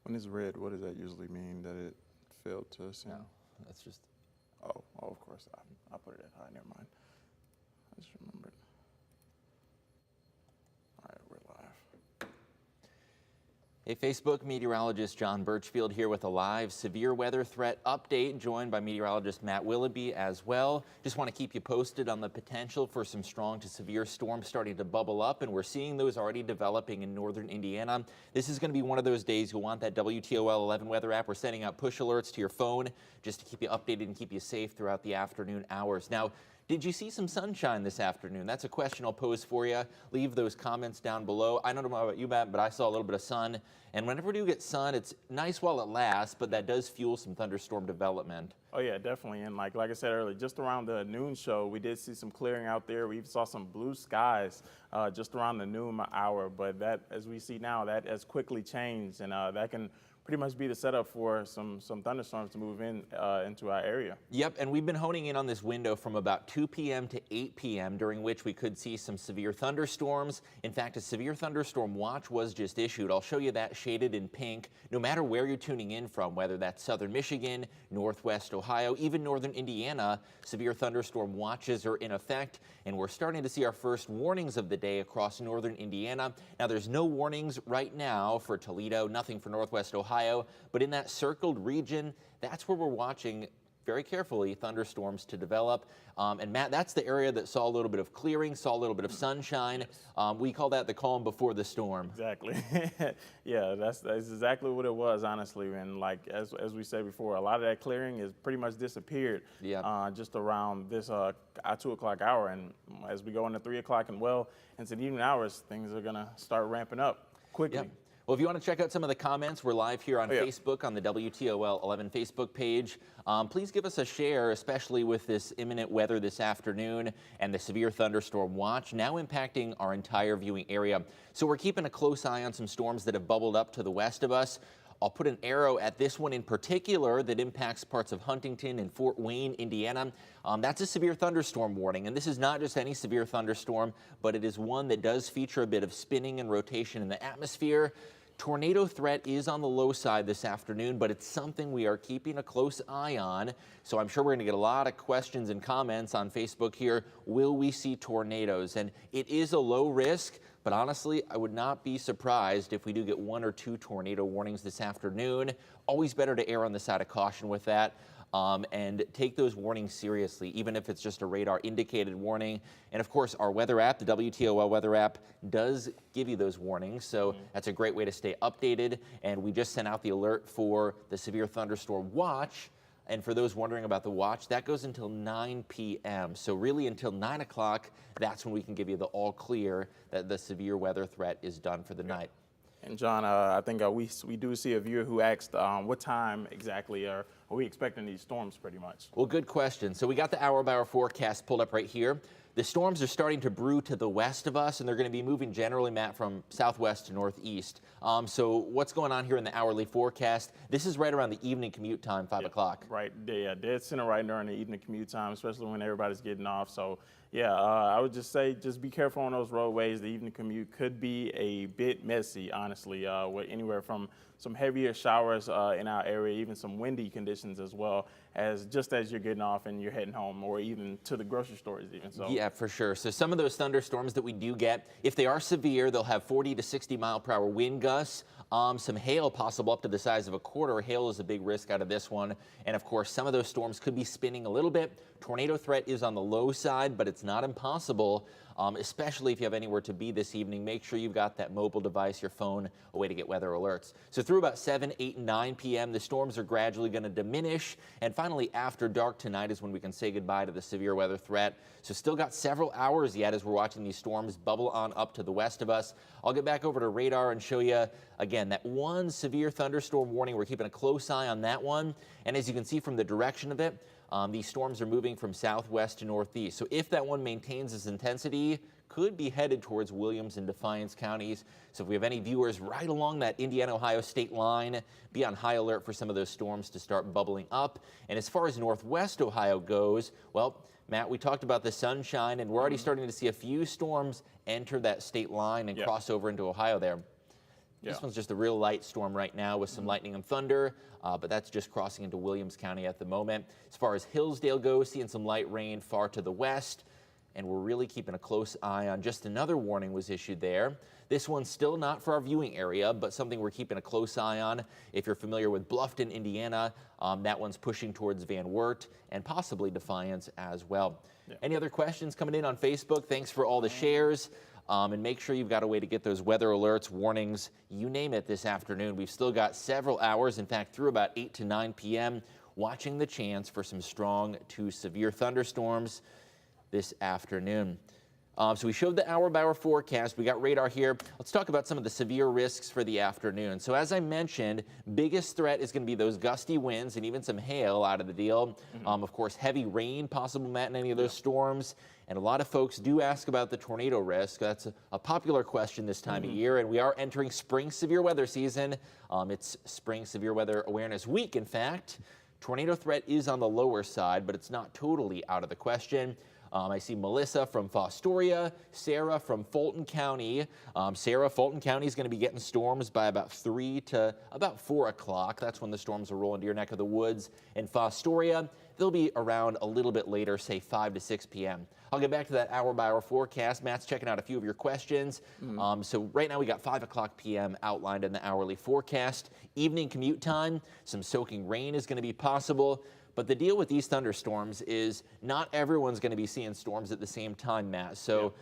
When it's red, what does that usually mean? That it failed to send? No, that's just. Oh, of course. I put it at high. Never mind. I just remembered. All right, we're live. Hey, Facebook meteorologist John Burchfield here with a live severe weather threat update, joined by meteorologist Matt Willoughby as well. Just want to keep you posted on the potential for some strong to severe storms starting to bubble up, and we're seeing those already developing in northern Indiana. This is going to be one of those days you'll want that WTOL 11 weather app. We're sending out push alerts to your phone just to keep you updated and keep you safe throughout the afternoon hours. Now, did you see some sunshine this afternoon? That's a question I'll pose for you. Leave those comments down below. I don't know about you, Matt, but I saw a little bit of sun. And whenever we do get sun, it's nice while it lasts, but that does fuel some thunderstorm development. Oh yeah, definitely. And like I said earlier, just around the noon show, we did see some clearing out there. We even saw some blue skies just around the noon hour. But that, as we see now, that has quickly changed, and that can pretty much be the setup for some thunderstorms to move into our area. Yep, and we've been honing in on this window from about 2 p.m. to 8 p.m. during which we could see some severe thunderstorms. In fact, a severe thunderstorm watch was just issued. I'll show you that shaded in pink. No matter where you're tuning in from, whether that's southern Michigan, northwest Ohio, even northern Indiana, severe thunderstorm watches are in effect, and we're starting to see our first warnings of the day across northern Indiana. Now, there's no warnings right now for Toledo, nothing for northwest Ohio, but in that circled region, that's where we're watching very carefully thunderstorms to develop. And Matt, that's the area that saw a little bit of clearing, saw a little bit of sunshine. Yes. We call that the calm before the storm. Exactly. Yeah, that's exactly what it was, honestly. And like as we said before, a lot of that clearing has pretty much disappeared. Yeah. Just around this 2 o'clock hour, and as we go into 3 o'clock and well into the evening hours, things are gonna start ramping up quickly. Yep. Well, if you want to check out some of the comments, we're live here on Facebook on the WTOL 11 Facebook page. Please give us a share, especially with this imminent weather this afternoon and the severe thunderstorm watch now impacting our entire viewing area. So we're keeping a close eye on some storms that have bubbled up to the west of us. I'll put an arrow at this one in particular that impacts parts of Huntington and Fort Wayne, Indiana. That's a severe thunderstorm warning, and this is not just any severe thunderstorm, but it is one that does feature a bit of spinning and rotation in the atmosphere. Tornado threat is on the low side this afternoon, but it's something we are keeping a close eye on. So I'm sure we're going to get a lot of questions and comments on Facebook here. Will we see tornadoes? And it is a low risk, but honestly, I would not be surprised if we do get 1 or 2 tornado warnings this afternoon. Always better to err on the side of caution with that. And take those warnings seriously, even if it's just a radar indicated warning. And of course, our weather app, the WTOL weather app, does give you those warnings. So that's a great way to stay updated. And we just sent out the alert for the severe thunderstorm watch. And for those wondering about the watch, that goes until 9 p.m. So really until 9 o'clock, that's when we can give you the all clear that the severe weather threat is done for the night. And John, I think we do see a viewer who asked what time exactly are we expecting these storms pretty much? Well, good question. So we got the hour-by-hour forecast pulled up right here. The storms are starting to brew to the west of us, and they're going to be moving generally, Matt, from southwest to northeast. So what's going on here in the hourly forecast? This is right around the evening commute time, 5 o'clock. Right, yeah, dead center right during the evening commute time, especially when everybody's getting off. So yeah, I would just say just be careful on those roadways. The evening commute could be a bit messy, honestly, with anywhere from some heavier showers in our area, even some windy conditions as well, as just as you're getting off and you're heading home, or even to the grocery stores even. So yeah, for sure. So some of those thunderstorms that we do get, if they are severe, they'll have 40 to 60 mile per hour wind gusts. Some hail possible up to the size of a quarter. Hail is a big risk out of this one. And of course, some of those storms could be spinning a little bit. Tornado threat is on the low side, but it's not impossible, especially if you have anywhere to be this evening. Make sure you've got that mobile device, your phone, a way to get weather alerts. So through about 7, 8, and 9 p.m., the storms are gradually going to diminish. And finally, after dark tonight is when we can say goodbye to the severe weather threat. So still got several hours yet as we're watching these storms bubble on up to the west of us. I'll get back over to radar and show you, again, that one severe thunderstorm warning. We're keeping a close eye on that one. And as you can see from the direction of it, these storms are moving from southwest to northeast. So if that one maintains its intensity, could be headed towards Williams and Defiance counties. So if we have any viewers right along that Indiana-Ohio state line, be on high alert for some of those storms to start bubbling up. And as far as northwest Ohio goes, well, Matt, we talked about the sunshine, and we're already starting to see a few storms enter that state line and cross over into Ohio there. This one's just a real light storm right now with some lightning and thunder, but that's just crossing into Williams County at the moment. As far as Hillsdale goes, seeing some light rain far to the west, and we're really keeping a close eye on just another warning was issued there. This one's still not for our viewing area, but something we're keeping a close eye on. If you're familiar with Bluffton, Indiana, that one's pushing towards Van Wert and possibly Defiance as well. Any other questions coming in on Facebook? Thanks for all the shares. And make sure you've got a way to get those weather alerts, warnings, you name it this afternoon. We've still got several hours, in fact, through about 8 to 9 p.m., watching the chance for some strong to severe thunderstorms this afternoon. So we showed the hour-by-hour forecast. We got radar here. Let's talk about some of the severe risks for the afternoon. So as I mentioned, biggest threat is going to be those gusty winds and even some hail out of the deal. Of course, heavy rain possible, Matt, in any of those storms. And a lot of folks do ask about the tornado risk. That's a popular question this time of year, and we are entering spring severe weather season. It's Spring Severe Weather Awareness Week, in fact. Tornado threat is on the lower side, but it's not totally out of the question. I see Melissa from Fostoria, Sarah from Fulton County. Sarah, Fulton County is going to be getting storms by about 3 to about 4 o'clock. That's when the storms will roll into your neck of the woods. In Fostoria, they'll be around a little bit later, say 5 to 6 p.m. I'll get back to that hour-by-hour forecast. Matt's checking out a few of your questions. So right now we got 5 o'clock p.m. outlined in the hourly forecast. Evening commute time, some soaking rain is going to be possible. But the deal with these thunderstorms is not everyone's going to be seeing storms at the same time, Matt. So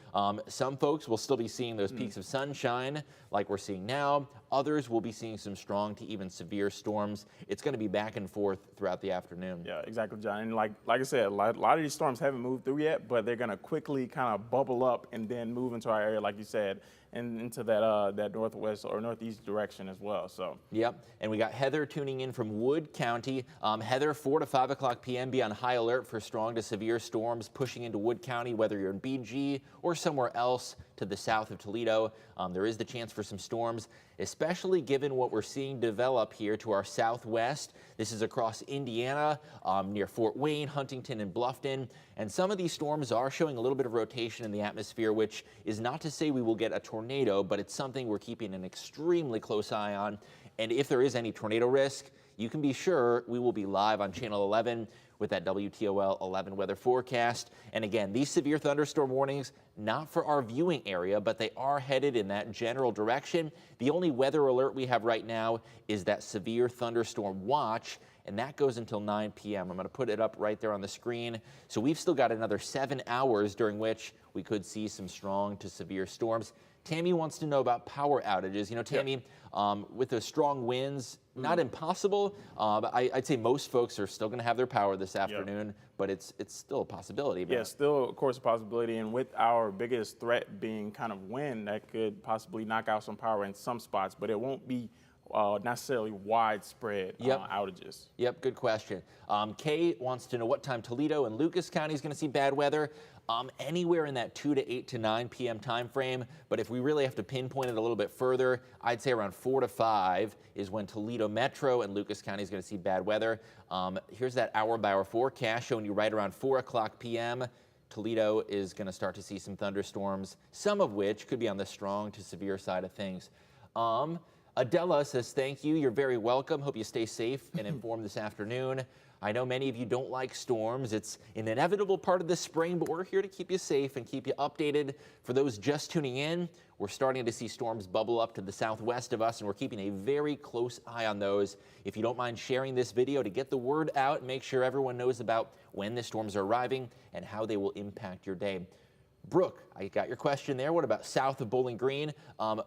some folks will still be seeing those peaks of sunshine like we're seeing now. Others will be seeing some strong to even severe storms. It's going to be back and forth throughout the afternoon. Yeah, exactly, John. And like I said, a lot of these storms haven't moved through yet, but they're going to quickly kind of bubble up and then move into our area, like you said, and into that northwest or northeast direction as well. So. Yep. And we got Heather tuning in from Wood County. Heather, 4 to 5 o'clock p.m. be on high alert for strong to severe storms pushing into Wood County, whether you're in BG or somewhere else to the south of Toledo. There is the chance for some storms, especially given what we're seeing develop here to our southwest. This is across Indiana, near Fort Wayne, Huntington, and Bluffton. And some of these storms are showing a little bit of rotation in the atmosphere, which is not to say we will get a tornado, but it's something we're keeping an extremely close eye on. And if there is any tornado risk, you can be sure we will be live on Channel 11 with that WTOL 11 weather forecast. And again, these severe thunderstorm warnings, not for our viewing area, but they are headed in that general direction. The only weather alert we have right now is that severe thunderstorm watch, and that goes until 9 p.m. I'm going to put it up right there on the screen. So we've still got another 7 hours during which we could see some strong to severe storms. Tammy wants to know about power outages. You know, Tammy, with those strong winds, not impossible, but I'd say most folks are still going to have their power this afternoon, but it's still a possibility. Yeah, still, of course, a possibility. And with our biggest threat being kind of wind, that could possibly knock out some power in some spots, but it won't be necessarily widespread outages. Yep, good question. Kay wants to know what time Toledo and Lucas County is going to see bad weather. Anywhere in that 2 to 8 to 9 p.m. time frame, but if we really have to pinpoint it a little bit further, I'd say around 4 to 5 is when Toledo Metro and Lucas County is going to see bad weather. Here's that hour-by-hour forecast showing you right around 4 o'clock p.m. Toledo is going to start to see some thunderstorms, some of which could be on the strong to severe side of things. Adela says, thank you. You're very welcome. Hope you stay safe and informed this afternoon. I know many of you don't like storms. It's an inevitable part of the spring, but we're here to keep you safe and keep you updated. For those just tuning in, we're starting to see storms bubble up to the southwest of us, and we're keeping a very close eye on those. If you don't mind sharing this video to get the word out, make sure everyone knows about when the storms are arriving and how they will impact your day. Brooke, I got your question there. What about south of Bowling Green?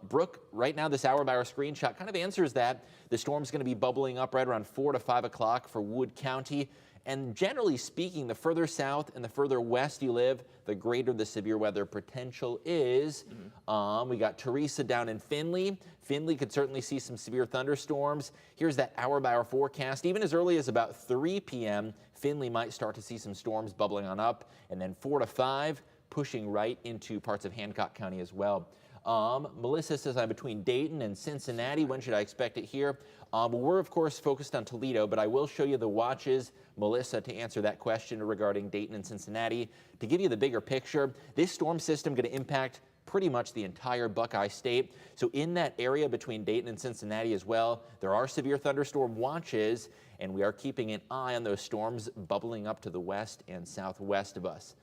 Brooke, right now this hour-by-hour screenshot kind of answers that. The storm's going to be bubbling up right around 4 to 5 o'clock for Wood County. And generally speaking, the further south and the further west you live, the greater the severe weather potential is. We got Teresa down in Findlay. Findlay could certainly see some severe thunderstorms. Here's that hour-by-hour forecast. Even as early as about 3 p.m., Findlay might start to see some storms bubbling on up. And then 4 to 5, pushing right into parts of Hancock County as well. Melissa says, I'm between Dayton and Cincinnati. When should I expect it here? We're, of course, focused on Toledo, but I will show you the watches, Melissa, to answer that question regarding Dayton and Cincinnati. To give you the bigger picture, this storm system going to impact pretty much the entire Buckeye State. So in that area between Dayton and Cincinnati as well, there are severe thunderstorm watches, and we are keeping an eye on those storms bubbling up to the west and southwest of us.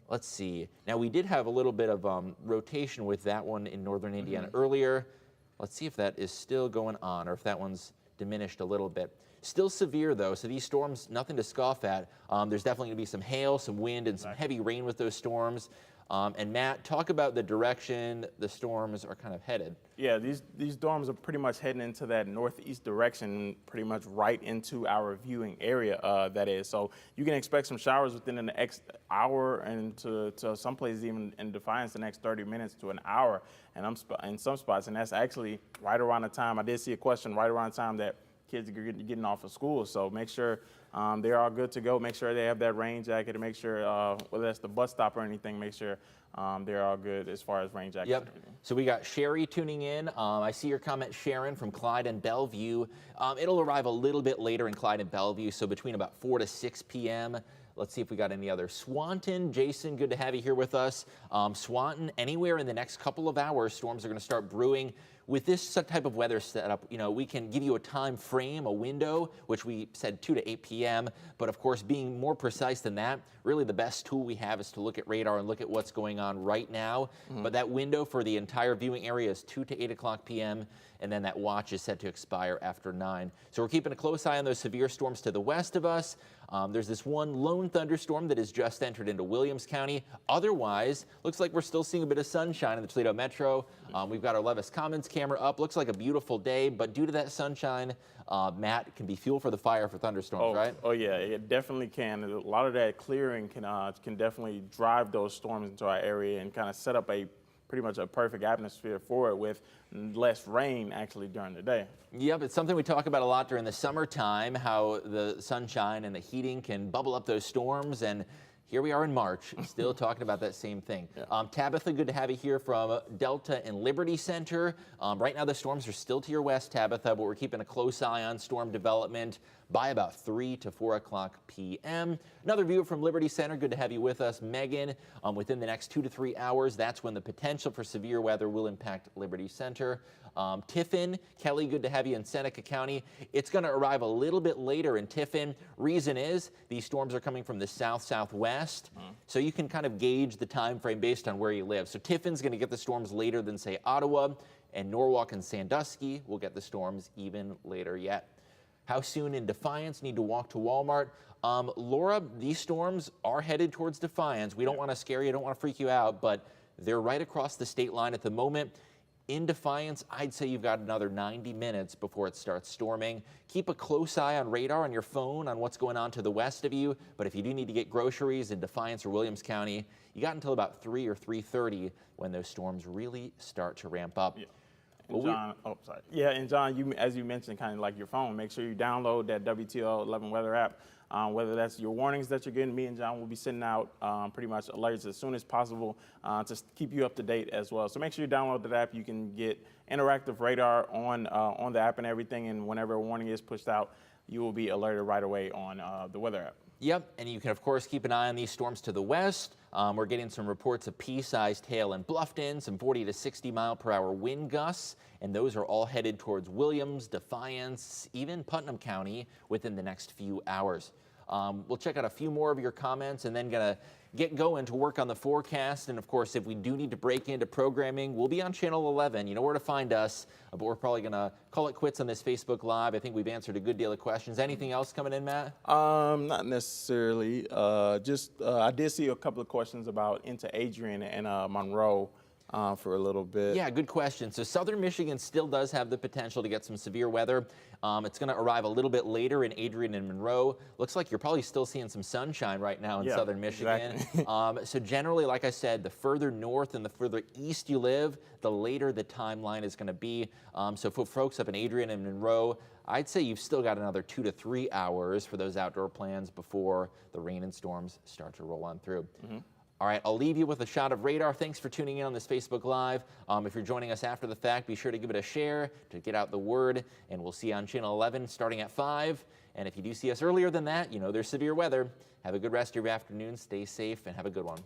Let's see. Now, we did have a little bit of rotation with that one in northern Indiana earlier. Let's see if that is still going on or if that one's diminished a little bit. Still severe, though, so these storms, nothing to scoff at. There's definitely going to be some hail, some wind, and some heavy rain with those storms. And Matt, talk about the direction the storms are kind of headed. Yeah, these storms are pretty much heading into that northeast direction, pretty much right into our viewing area, that is. So you can expect some showers within the next hour, and to some places even in Defiance the next 30 minutes to an hour, and in some spots. And that's actually right around the time, I did see a question, right around the time that kids are getting off of school. So make sure they're all good to go. Make sure they have that rain jacket, and make sure, whether that's the bus stop or anything, make sure they're all good as far as rain jackets and everything. So we got Sherry tuning in. I see your comment, Sharon, from Clyde and Bellevue. It'll arrive a little bit later in Clyde and Bellevue, so between about 4 to 6 p.m. Let's see if we got any other. Swanton, Jason, good to have you here with us. Swanton, anywhere in the next couple of hours, storms are going to start brewing. With this type of weather setup, we can give you a time frame, a window, which we said 2 to 8 p.m. But of course, being more precise than that, really the best tool we have is to look at radar and look at what's going on right now. But that window for the entire viewing area is 2 to 8 o'clock p.m. And then that watch is set to expire after 9. So we're keeping a close eye on those severe storms to the west of us. There's this one lone thunderstorm that has just entered into Williams County. Otherwise, looks like we're still seeing a bit of sunshine in the Toledo Metro. We've got our Levis Commons camera up. Looks like a beautiful day, but due to that sunshine, Matt, it can be fuel for the fire for thunderstorms, right? Oh yeah, it definitely can. A lot of that clearing can definitely drive those storms into our area and kind of set up pretty much a perfect atmosphere for it, with less rain actually during the day. Yep, it's something we talk about a lot during the summertime, how the sunshine and the heating can bubble up those storms, and here we are in March, still talking about that same thing. Yeah. Tabitha, good to have you here from Delta and Liberty Center. Right now the storms are still to your west, Tabitha, but we're keeping a close eye on storm development by about 3 to 4 o'clock p.m. Another viewer from Liberty Center, good to have you with us. Megan, within the next 2 to 3 hours, that's when the potential for severe weather will impact Liberty Center. Tiffin, Kelly, good to have you in Seneca County. It's going to arrive a little bit later in Tiffin. Reason is these storms are coming from the south-southwest, so you can kind of gauge the time frame based on where you live. So Tiffin's going to get the storms later than, say, Ottawa, and Norwalk and Sandusky will get the storms even later yet. How soon in Defiance? Need to walk to Walmart. Laura, these storms are headed towards Defiance. We don't want to scare you, don't want to freak you out, but they're right across the state line at the moment. In Defiance, I'd say you've got another 90 minutes before it starts storming. Keep a close eye on radar on your phone on what's going on to the west of you, but if you do need to get groceries in Defiance or Williams County, you got until about 3 or 3:30 when those storms really start to ramp up. Yeah. And John, Yeah, and John, as you mentioned, kind of like your phone, make sure you download that WTOL 11 weather app. Whether that's your warnings that you're getting, me and John will be sending out pretty much alerts as soon as possible to keep you up to date as well. So make sure you download that app. You can get interactive radar on the app and everything, and whenever a warning is pushed out, you will be alerted right away on the weather app. Yep, and you can, of course, keep an eye on these storms to the west. We're getting some reports of pea-sized hail in Bluffton, some 40 to 60 mile per hour wind gusts, and those are all headed towards Williams, Defiance, even Putnam County within the next few hours. We'll check out a few more of your comments and then gonna get going to work on the forecast. And of course, if we do need to break into programming, we'll be on channel 11. You know where to find us, but we're probably gonna call it quits on this Facebook Live. I think we've answered a good deal of questions. Anything else coming in, Matt? Not necessarily. I did see a couple of questions about into Adrian and Monroe for a little bit. Yeah, good question. So southern Michigan still does have the potential to get some severe weather. It's going to arrive a little bit later in Adrian and Monroe. Looks like you're probably still seeing some sunshine right now in southern Michigan. Exactly. So generally, like I said, the further north and the further east you live, the later the timeline is going to be. So for folks up in Adrian and Monroe, I'd say you've still got another 2 to 3 hours for those outdoor plans before the rain and storms start to roll on through. All right, I'll leave you with a shot of radar. Thanks for tuning in on this Facebook Live. If you're joining us after the fact, be sure to give it a share to get out the word, and we'll see you on Channel 11 starting at 5. And if you do see us earlier than that, you know there's severe weather. Have a good rest of your afternoon, stay safe, and have a good one.